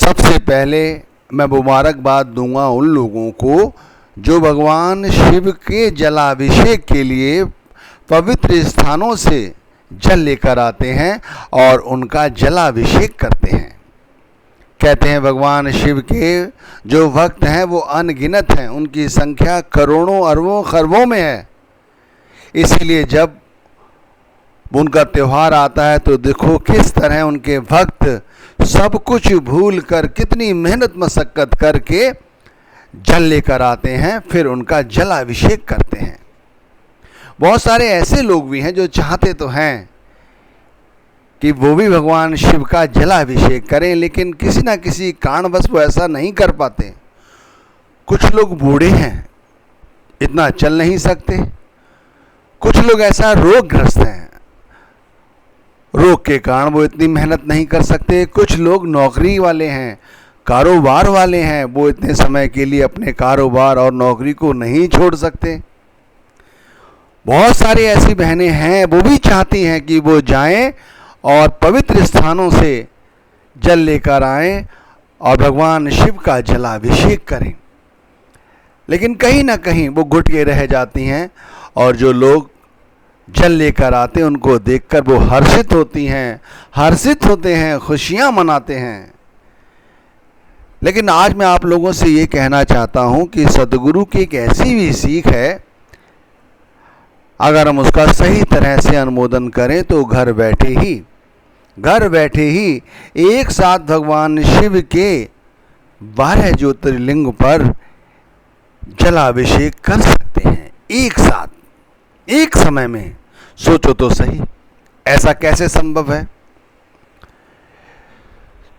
सबसे पहले मैं मुबारकबाद दूंगा उन लोगों को जो भगवान शिव के जलाभिषेक के लिए पवित्र स्थानों से जल लेकर आते हैं और उनका जलाभिषेक करते हैं। कहते हैं भगवान शिव के जो भक्त हैं वो अनगिनत हैं, उनकी संख्या करोड़ों अरबों खरबों में है। इसीलिए जब उनका त्यौहार आता है तो देखो किस तरह उनके भक्त सब कुछ भूल कर कितनी मेहनत मशक्कत करके जल लेकर आते हैं, फिर उनका जलाभिषेक करते हैं। बहुत सारे ऐसे लोग भी हैं जो चाहते तो हैं कि वो भी भगवान शिव का जलाभिषेक करें, लेकिन किसी ना किसी कारणवश वो ऐसा नहीं कर पाते। कुछ लोग बूढ़े हैं, इतना चल नहीं सकते। कुछ लोग ऐसा रोगग्रस्त हैं, रोग के कारण वो इतनी मेहनत नहीं कर सकते। कुछ लोग नौकरी वाले हैं, कारोबार वाले हैं, वो इतने समय के लिए अपने कारोबार और नौकरी को नहीं छोड़ सकते। बहुत सारी ऐसी बहनें हैं वो भी चाहती हैं कि वो जाएं और पवित्र स्थानों से जल लेकर आएं और भगवान शिव का जलाभिषेक करें, लेकिन कहीं ना कहीं वो घुट के रह जाती हैं। और जो लोग जल लेकर आते हैं उनको देखकर वो हर्षित होती हैं, हर्षित होते हैं, खुशियां मनाते हैं। लेकिन आज मैं आप लोगों से ये कहना चाहता हूं कि सद्गुरु की एक ऐसी भी सीख है, अगर हम उसका सही तरह से अनुमोदन करें तो घर बैठे ही एक साथ भगवान शिव के 12 ज्योतिर्लिंग पर जलाभिषेक कर सकते हैं। एक साथ, एक समय में। सोचो तो सही, ऐसा कैसे संभव है?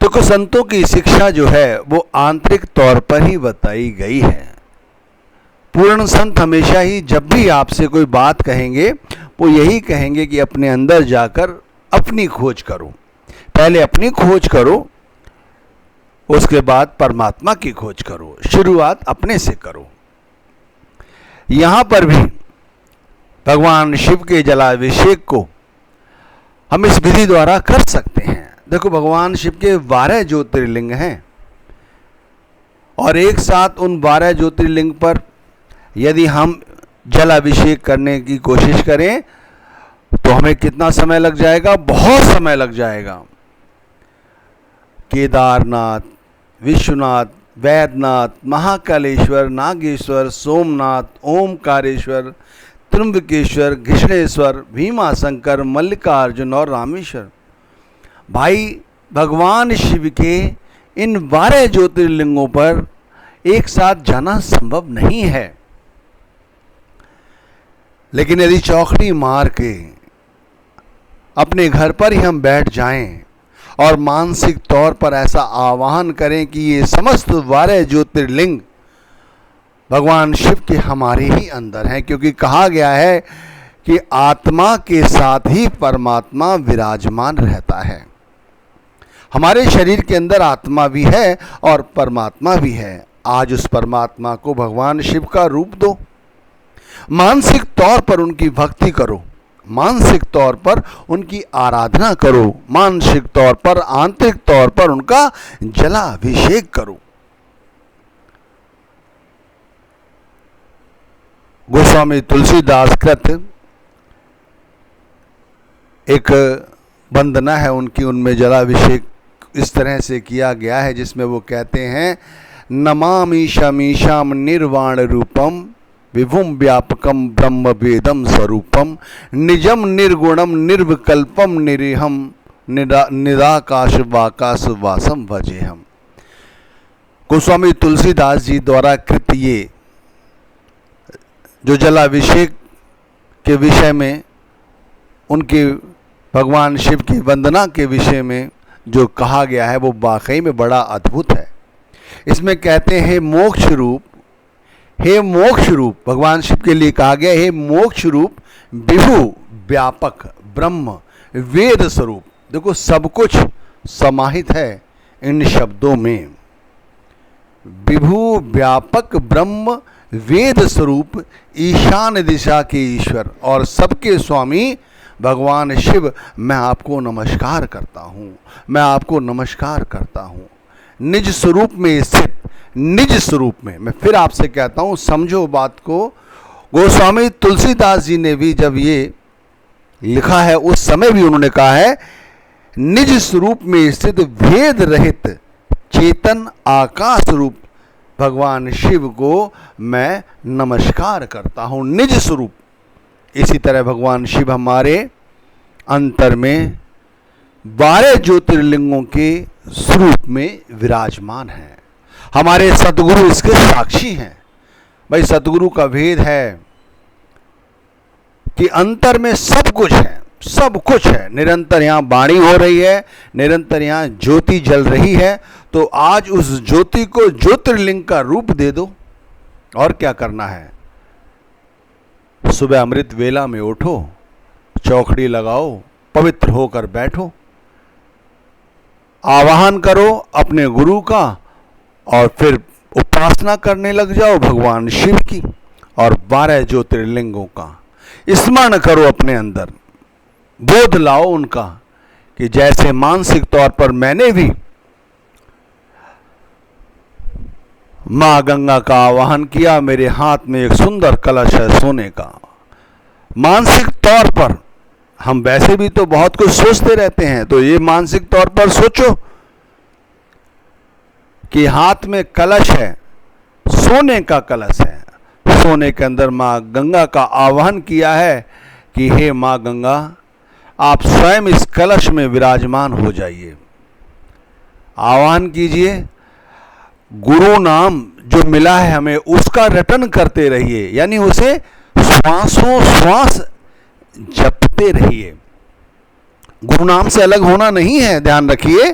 तो कुछ संतों की शिक्षा जो है वो आंतरिक तौर पर ही बताई गई है। पूर्ण संत हमेशा ही जब भी आपसे कोई बात कहेंगे वो यही कहेंगे कि अपने अंदर जाकर अपनी खोज करो। पहले अपनी खोज करो, उसके बाद परमात्मा की खोज करो। शुरुआत अपने से करो। यहां पर भी भगवान शिव के जलाभिषेक को हम इस विधि द्वारा कर सकते हैं। देखो, भगवान शिव के 12 ज्योतिर्लिंग हैं और एक साथ उन 12 ज्योतिर्लिंग पर यदि हम जलाभिषेक करने की कोशिश करें तो हमें कितना समय लग जाएगा? बहुत समय लग जाएगा। केदारनाथ, विश्वनाथ, वैद्यनाथ, महाकालेश्वर, नागेश्वर, सोमनाथ, ओमकारेश्वर, त्र्यंबकेश्वर, घृष्णेश्वर, भीमाशंकर, मल्लिकार्जुन और रामेश्वर। भाई, भगवान शिव के इन 12 ज्योतिर्लिंगों पर एक साथ जाना संभव नहीं है। लेकिन यदि चौखड़ी मार के अपने घर पर ही हम बैठ जाएं और मानसिक तौर पर ऐसा आवाहन करें कि ये समस्त 12 ज्योतिर्लिंग भगवान शिव के हमारे ही अंदर हैं, क्योंकि कहा गया है कि आत्मा के साथ ही परमात्मा विराजमान रहता है। हमारे शरीर के अंदर आत्मा भी है और परमात्मा भी है। आज उस परमात्मा को भगवान शिव का रूप दो, मानसिक तौर पर उनकी भक्ति करो, मानसिक तौर पर उनकी आराधना करो, मानसिक तौर पर, आंतरिक तौर पर उनका जलाभिषेक करो। गोस्वामी तुलसीदास कृत एक वंदना है उनकी, उनमें जलाभिषेक इस तरह से किया गया है जिसमें वो कहते हैं, नमामि शमीशाम निर्वाण रूपम विभुम व्यापकम ब्रह्म वेदम स्वरूपम निजम निर्गुणम निर्विकल्पम निरीहम निराकाश वाकाश वासम भजे हम। गोस्वामी तुलसीदास जी द्वारा कृत ये जो जलाभिषेक के विषय में, उनके भगवान शिव की वंदना के विषय में जो कहा गया है वो वाकई में बड़ा अद्भुत है। इसमें कहते हैं मोक्ष रूप, हे मोक्ष रूप, भगवान शिव के लिए कहा गया हे मोक्ष रूप विभु व्यापक ब्रह्म वेद स्वरूप। देखो, सब कुछ समाहित है इन शब्दों में। विभु व्यापक ब्रह्म वेद स्वरूप ईशान दिशा के ईश्वर और सबके स्वामी भगवान शिव, मैं आपको नमस्कार करता हूँ, मैं आपको नमस्कार करता हूँ। निज स्वरूप में स्थित, निज स्वरूप में। मैं फिर आपसे कहता हूं, समझो बात को। गोस्वामी तुलसीदास जी ने भी जब ये लिखा है उस समय भी उन्होंने कहा है, निज स्वरूप में स्थित भेद रहित चेतन आकाश रूप भगवान शिव को मैं नमस्कार करता हूं, निज स्वरूप। इसी तरह भगवान शिव हमारे अंतर में 12 ज्योतिर्लिंगों के स्वरूप में विराजमान हैं। हमारे सतगुरु इसके साक्षी हैं। भाई सतगुरु का भेद है कि अंतर में सब कुछ है, सब कुछ है। निरंतर यहाँ वाणी हो रही है, निरंतर यहाँ ज्योति जल रही है। तो आज उस ज्योति को ज्योतिर्लिंग का रूप दे दो। और क्या करना है? सुबह अमृत वेला में उठो, चौखड़ी लगाओ, पवित्र होकर बैठो, आवाहन करो अपने गुरु का और फिर उपासना करने लग जाओ भगवान शिव की और 12 ज्योतिर्लिंगों का स्मरण करो। अपने अंदर बोध लाओ उनका कि जैसे मानसिक तौर पर मैंने भी मां गंगा का आवाहन किया, मेरे हाथ में एक सुंदर कलश है सोने का। मानसिक तौर पर हम वैसे भी तो बहुत कुछ सोचते रहते हैं, तो ये मानसिक तौर पर सोचो कि हाथ में कलश है, सोने का कलश है, सोने के अंदर मां गंगा का आवाहन किया है कि हे मां गंगा, आप स्वयं इस कलश में विराजमान हो जाइए। आह्वान कीजिए, गुरु नाम जो मिला है हमें उसका रटन करते रहिए, यानी उसे श्वासों श्वास जपते रहिए। गुरु नाम से अलग होना नहीं है, ध्यान रखिए।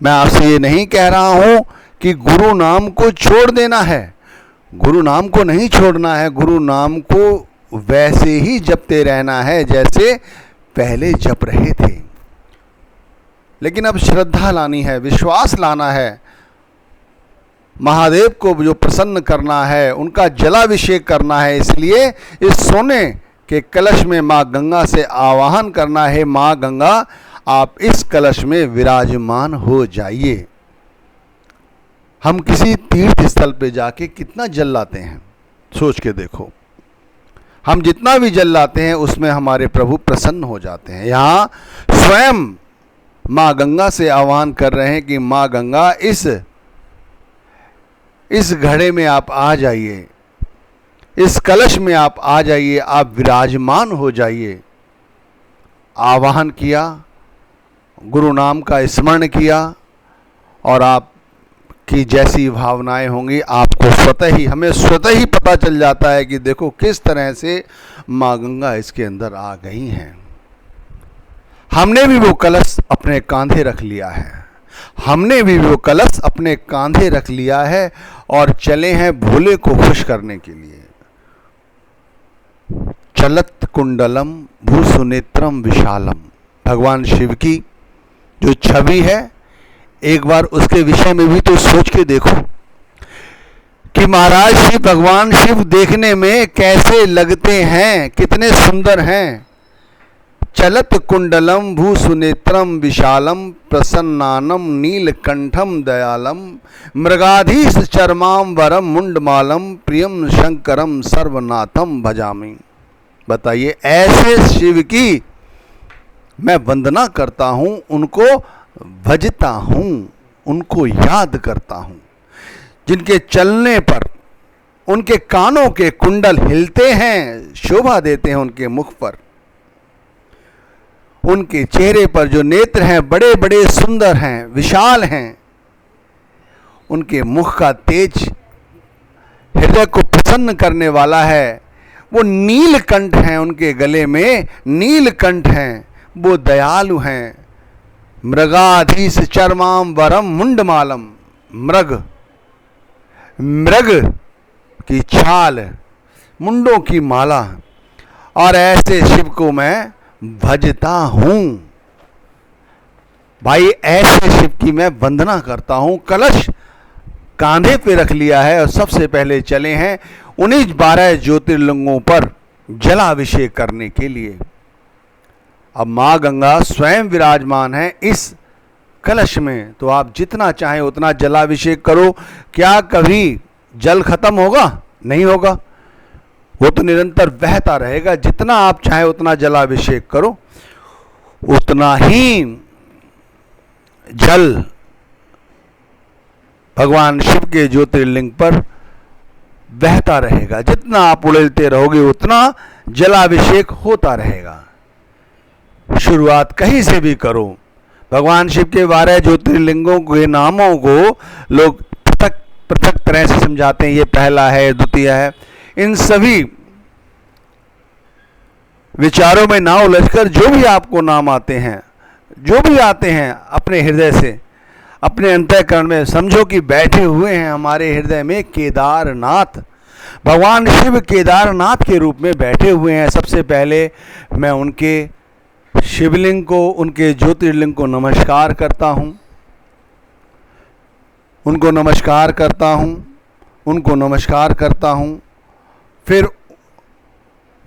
मैं आपसे ये नहीं कह रहा हूं कि गुरु नाम को छोड़ देना है, गुरु नाम को नहीं छोड़ना है। गुरु नाम को वैसे ही जपते रहना है जैसे पहले जप रहे थे, लेकिन अब श्रद्धा लानी है, विश्वास लाना है। महादेव को जो प्रसन्न करना है, उनका जलाभिषेक करना है। इसलिए इस सोने के कलश में मां गंगा से आवाहन करना है, मां गंगा आप इस कलश में विराजमान हो जाइए। हम किसी तीर्थ स्थल पे जाके कितना जल लाते हैं, सोच के देखो। हम जितना भी जल लाते हैं उसमें हमारे प्रभु प्रसन्न हो जाते हैं। यहाँ स्वयं मां गंगा से आह्वान कर रहे हैं कि मां गंगा इस घड़े में आप आ जाइए, इस कलश में आप आ जाइए, आप विराजमान हो जाइए। आवाहन किया, गुरु नाम का स्मरण किया और आप की जैसी भावनाएं होंगी आपको स्वतः ही, हमें स्वतः ही पता चल जाता है कि देखो किस तरह से मां गंगा इसके अंदर आ गई हैं। हमने भी वो कलश अपने कांधे रख लिया है, हमने भी वो कलश अपने कांधे रख लिया है और चले हैं भोले को खुश करने के लिए। चलत कुंडलम भूसुनेत्रम विशालम, भगवान शिव की जो छवि है, एक बार उसके विषय में भी तो सोच के देखो कि महाराज शिव, भगवान शिव देखने में कैसे लगते हैं, कितने सुंदर हैं। चलत कुंडलम भूसुनेत्रम विशालम प्रसन्नानम नीलकंठम दयालम मृगाधीश चर्मांबरम मुंडमालम प्रियम शंकरम सर्वनाथम भजामि। बताइए, ऐसे शिव की मैं वंदना करता हूं, उनको भजता हूं, उनको याद करता हूं, जिनके चलने पर उनके कानों के कुंडल हिलते हैं, शोभा देते हैं उनके मुख पर। उनके चेहरे पर जो नेत्र हैं बड़े बड़े सुंदर हैं, विशाल हैं। उनके मुख का तेज हृदय को प्रसन्न करने वाला है। वो नीलकंठ हैं, उनके गले में नीलकंठ हैं, वो दयालु हैं। मृगाधीश चर्मांबरम मुंडमालम, मृग की छाल, मुंडों की माला, और ऐसे शिव को मैं भजता हूं। भाई ऐसे शिव की मैं वंदना करता हूं। कलश कांधे पे रख लिया है और सबसे पहले चले हैं उन्हीं 12 ज्योतिर्लिंगों पर जलाभिषेक करने के लिए। अब मां गंगा स्वयं विराजमान है इस कलश में, तो आप जितना चाहें उतना जलाभिषेक करो। क्या कभी जल खत्म होगा? नहीं होगा, वो तो निरंतर बहता रहेगा। जितना आप चाहें उतना जलाभिषेक करो, उतना ही जल भगवान शिव के ज्योतिर्लिंग पर बहता रहेगा। जितना आप उड़ेलते रहोगे उतना जलाभिषेक होता रहेगा। शुरुआत कहीं से भी करो। भगवान शिव के 12 ज्योतिर्लिंगों के नामों को लोग पृथक पृथक तरह से समझाते हैं, ये पहला है, द्वितीय है। इन सभी विचारों में ना उलझकर जो भी आपको नाम आते हैं, जो भी आते हैं, अपने हृदय से, अपने अंतःकरण में समझो कि बैठे हुए हैं हमारे हृदय में केदारनाथ। भगवान शिव केदारनाथ के रूप में बैठे हुए हैं। सबसे पहले मैं उनके शिवलिंग को, उनके ज्योतिर्लिंग को नमस्कार करता हूँ, उनको नमस्कार करता हूँ, उनको नमस्कार करता हूँ। फिर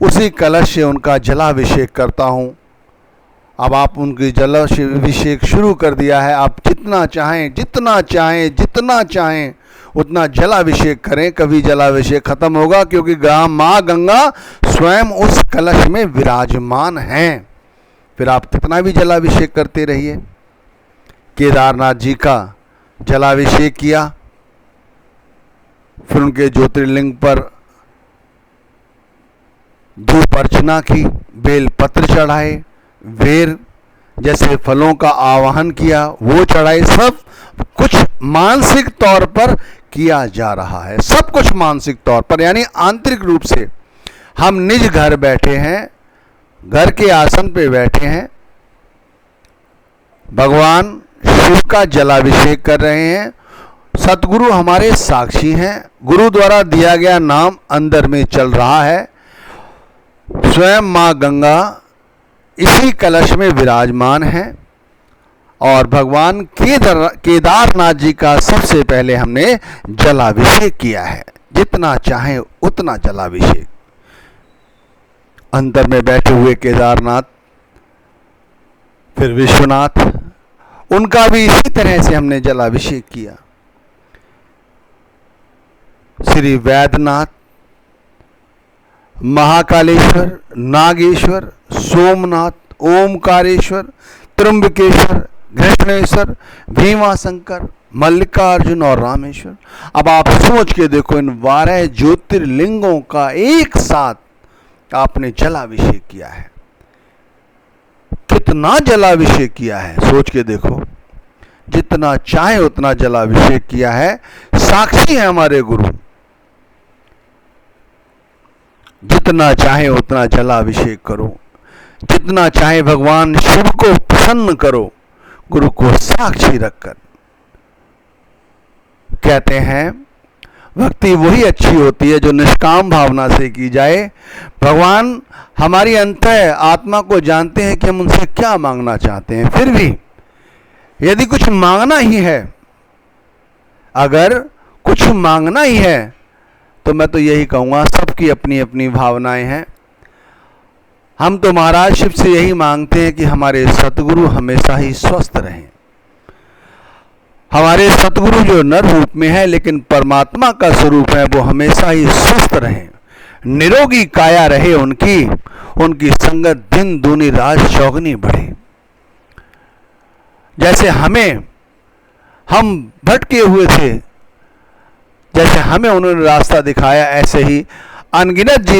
उसी कलश से उनका जलाभिषेक करता हूँ। अब आप उनकी जलाभिषेक शुरू कर दिया है। आप जितना चाहें, जितना चाहें, जितना चाहें उतना जलाभिषेक करें। कभी जलाभिषेक खत्म होगा, क्योंकि माँ गंगा स्वयं उस कलश में विराजमान हैं। फिर आप कितना भी जलाभिषेक करते रहिए। केदारनाथ जी का जलाभिषेक किया, फिर उनके ज्योतिर्लिंग पर धूप अर्चना की, बेल पत्र चढ़ाए, वेर जैसे फलों का आवाहन किया, वो चढ़ाए। सब कुछ मानसिक तौर पर किया जा रहा है, सब कुछ मानसिक तौर पर, यानी आंतरिक रूप से। हम निज घर बैठे हैं, घर के आसन पे बैठे हैं, भगवान शिव का जलाभिषेक कर रहे हैं। सतगुरु हमारे साक्षी हैं, गुरु द्वारा दिया गया नाम अंदर में चल रहा है। स्वयं माँ गंगा इसी कलश में विराजमान है। और भगवान केदारनाथ जी का सबसे पहले हमने जलाभिषेक किया है। जितना चाहे उतना जलाभिषेक। अंदर में बैठे हुए केदारनाथ, फिर विश्वनाथ, उनका भी इसी तरह से हमने जलाभिषेक किया। श्री वैद्यनाथ, महाकालेश्वर, नागेश्वर, सोमनाथ, ओमकारेश्वर, त्र्यंबकेश्वर, घृष्णेश्वर, भीमाशंकर, मल्लिकार्जुन और रामेश्वर। अब आप सोच के देखो, इन 12 ज्योतिर्लिंगों का एक साथ आपने जलाभिषेक किया है। कितना जलाभिषेक किया है, सोच के देखो। जितना चाहे उतना जलाभिषेक किया है। साक्षी है हमारे गुरु। जितना चाहे उतना जलाभिषेक करो, जितना चाहे भगवान शिव को प्रसन्न करो, गुरु को साक्षी रखकर। कहते हैं भक्ति वही अच्छी होती है जो निष्काम भावना से की जाए। भगवान हमारी अंतः आत्मा को जानते हैं कि हम उनसे क्या मांगना चाहते हैं। फिर भी यदि कुछ मांगना ही है, अगर कुछ मांगना ही है, तो मैं तो यही कहूँगा, सबकी अपनी अपनी भावनाएं हैं। हम तो महाराज शिव से यही मांगते हैं कि हमारे सतगुरु हमेशा ही स्वस्थ रहें। हमारे सतगुरु जो नर रूप में है लेकिन परमात्मा का स्वरूप है, वो हमेशा ही स्वस्थ रहें, निरोगी काया रहे उनकी संगत दिन दूनी रात चौगनी बढ़े। जैसे हम भटके हुए थे, जैसे हमें उन्होंने रास्ता दिखाया, ऐसे ही अनगिनत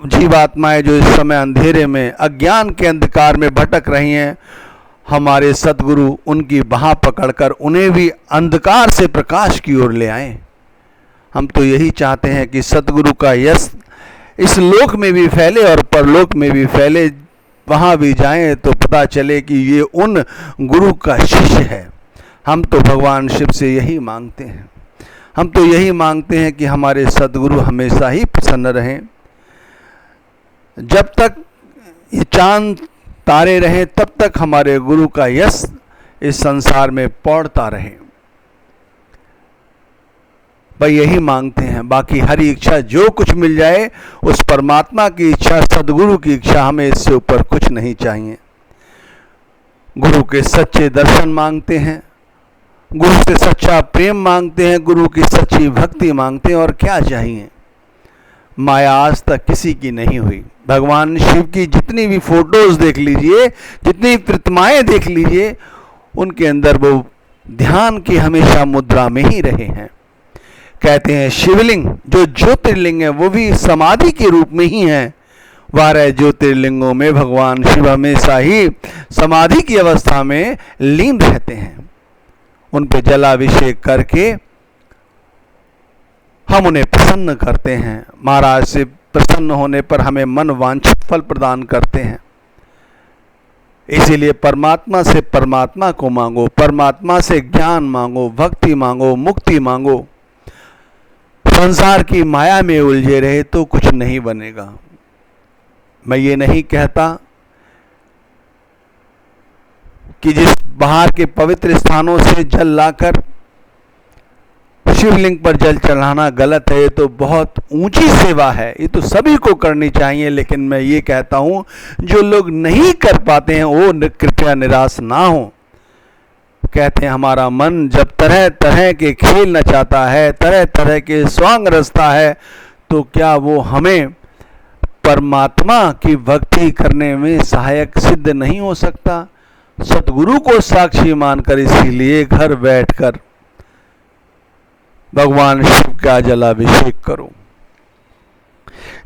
जीवात्माएं जो इस समय अंधेरे में, अज्ञान के अंधकार में भटक रही हैं, हमारे सतगुरु उनकी बाह पकड़कर उन्हें भी अंधकार से प्रकाश की ओर ले आए। हम तो यही चाहते हैं कि सतगुरु का यश इस लोक में भी फैले और परलोक में भी फैले। वहाँ भी जाएं तो पता चले कि ये उन गुरु का शिष्य है। हम तो भगवान शिव से यही मांगते हैं। हम तो यही मांगते हैं कि हमारे सतगुरु हमेशा ही प्रसन्न रहें। जब तक ये चांद तारे रहें तब तक हमारे गुरु का यश इस संसार में पौड़ता रहे। भाई यही मांगते हैं। बाकी हरी इच्छा जो कुछ मिल जाए, उस परमात्मा की इच्छा, सदगुरु की इच्छा, हमें इससे ऊपर कुछ नहीं चाहिए। गुरु के सच्चे दर्शन मांगते हैं, गुरु से सच्चा प्रेम मांगते हैं, गुरु की सच्ची भक्ति मांगते हैं। और क्या चाहिए? माया आज तक किसी की नहीं हुई। भगवान शिव की जितनी भी फोटोज देख लीजिए, जितनी प्रतिमाएं देख लीजिए, उनके अंदर वो ध्यान की हमेशा मुद्रा में ही रहे हैं। कहते हैं शिवलिंग जो ज्योतिर्लिंग है वो भी समाधि के रूप में ही है। 12 ज्योतिर्लिंगों में भगवान शिव हमेशा ही समाधि की अवस्था में लीन रहते हैं। उन पे जलाभिषेक करके हम उन्हें प्रसन्न करते हैं। महाराज से प्रसन्न होने पर हमें मन वांछित फल प्रदान करते हैं। इसीलिए परमात्मा से परमात्मा को मांगो, परमात्मा से ज्ञान मांगो, भक्ति मांगो, मुक्ति मांगो। संसार की माया में उलझे रहे तो कुछ नहीं बनेगा। मैं ये नहीं कहता कि जिस बाहर के पवित्र स्थानों से जल लाकर शिवलिंग पर जल चढ़ाना गलत है, ये तो बहुत ऊंची सेवा है, ये तो सभी को करनी चाहिए। लेकिन मैं ये कहता हूं जो लोग नहीं कर पाते हैं वो कृपया निराश ना हो। कहते हैं हमारा मन जब तरह तरह के खेल नचाता है, तरह तरह के स्वांग रचता है, तो क्या वो हमें परमात्मा की भक्ति करने में सहायक सिद्ध नहीं हो सकता? सतगुरु को साक्षी मानकर इसीलिए घर बैठकर भगवान शिव का जलाभिषेक करो।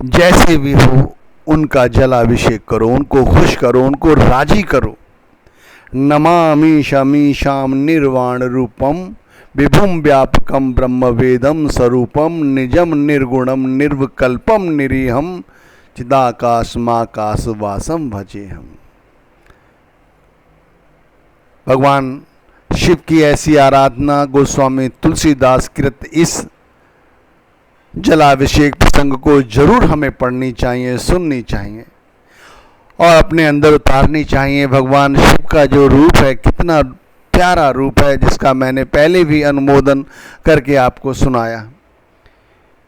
जैसे भी हो उनका जलाभिषेक करो, उनको खुश करो, उनको राजी करो। नमामि शमीशाम निर्वाण रूपम विभुम व्यापकम ब्रह्म वेदम स्वरूपम निजम निर्गुणम निर्विकल्पम निरीहम चिदाकाशमाकाश वासम भजे हम। भगवान शिव की ऐसी आराधना गोस्वामी तुलसीदास कृत इस जलाभिषेक प्रसंग को जरूर हमें पढ़नी चाहिए, सुननी चाहिए और अपने अंदर उतारनी चाहिए। भगवान शिव का जो रूप है कितना प्यारा रूप है, जिसका मैंने पहले भी अनुमोदन करके आपको सुनाया।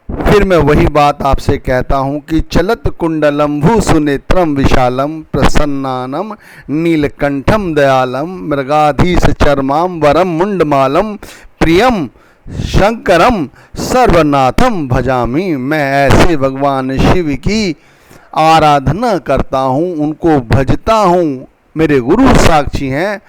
फिर मैं वही बात आपसे कहता हूँ कि चलत कुंडलम भू सुनेत्रम विशालम प्रसन्नानम नीलकंठम दयालम मृगाधीश चरमाम वरम मुंडमालम प्रियम शंकरम सर्वनाथम भजामी। मैं ऐसे भगवान शिव की आराधना करता हूँ, उनको भजता हूँ। मेरे गुरु साक्षी हैं।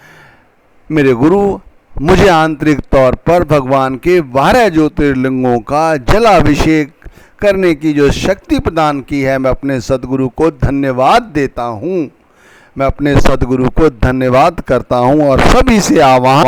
मेरे गुरु मुझे आंतरिक तौर पर भगवान के 12 ज्योतिर्लिंगों का जलाभिषेक करने की जो शक्ति प्रदान की है, मैं अपने सदगुरु को धन्यवाद देता हूँ। मैं अपने सदगुरु को धन्यवाद करता हूँ और सभी से आह्वान